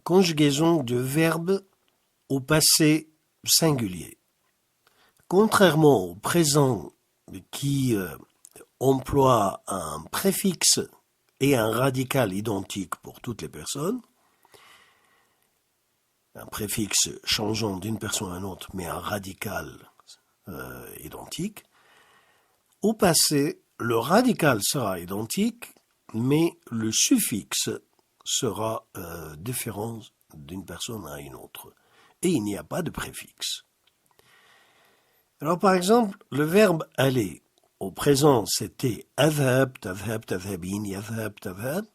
conjugaison de verbes au passé singulier. Contrairement au présent qui emploie un préfixe et un radical identique pour toutes les personnes, un préfixe changeant d'une personne à une autre, mais un radical identique, au passé, le radical sera identique, mais le suffixe sera différent d'une personne à une autre. Et il n'y a pas de préfixe. Alors par exemple, le verbe aller, au présent c'était adhab, tadhab, tadhabin, yadhab, tadhab.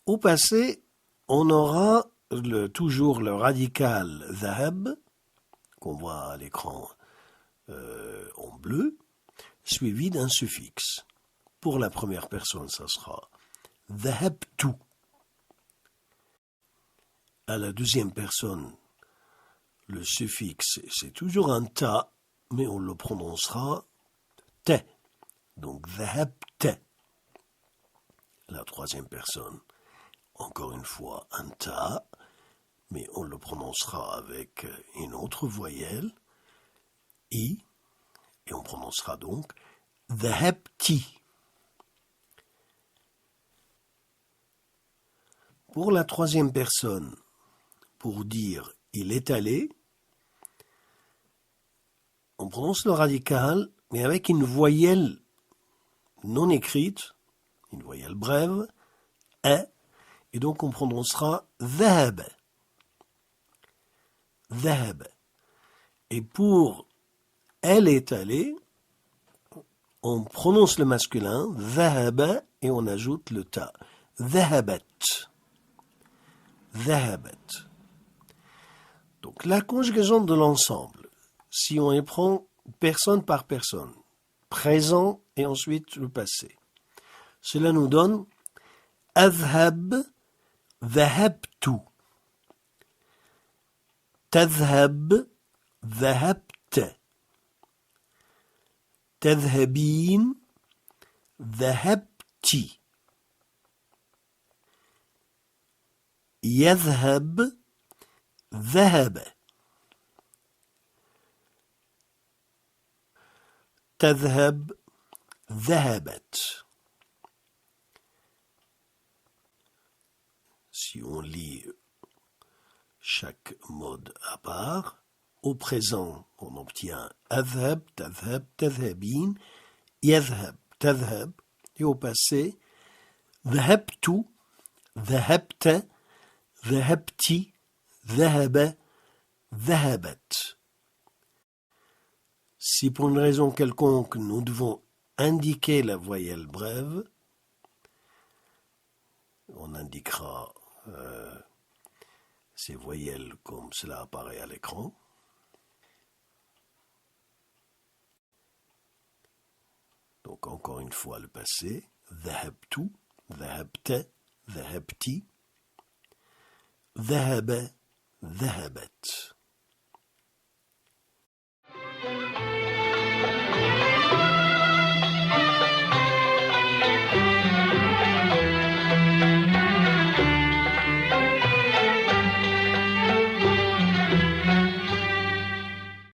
Au passé, on aura toujours le radical dhahab, qu'on voit à l'écran en bleu, suivi d'un suffixe. Pour la première personne, ça sera dhahabtu. À la deuxième personne, le suffixe, c'est toujours un ta, mais on le prononcera te. Donc dhahabte. La troisième personne, encore une fois, un ta, mais on le prononcera avec une autre voyelle, i, et on prononcera donc dhahabti. Pour la troisième personne, pour dire il est allé, on prononce le radical, mais avec une voyelle non écrite, une voyelle brève, et donc on prononcera dhahab. Dhahab. Et pour elle est allée, on prononce le masculin, dhahaba, et on ajoute le ta. Dhahabat. Dhahabat. Donc la conjugaison de l'ensemble, si on y prend personne par personne, présent et ensuite le passé, cela nous donne adhab, dhahabtu. Tadhab, dhahabte. Tadhabin, dhahabti. Yadhab, dhahab. Tadhab, dhahabat. Si on lit chaque mode à part, au présent, on obtient adhab, tadhab, tadhabin, yadhab, tadhab, et au passé, dhahabtu, dhahabta, dhahabti, dhahaba, dhahabat. Si pour une raison quelconque nous devons indiquer la voyelle brève, on indiquera ces voyelles comme cela apparaît à l'écran. Donc encore une fois le passé, dhahabtu, dhahabta, dhahabti, dhahaba, dhahabat.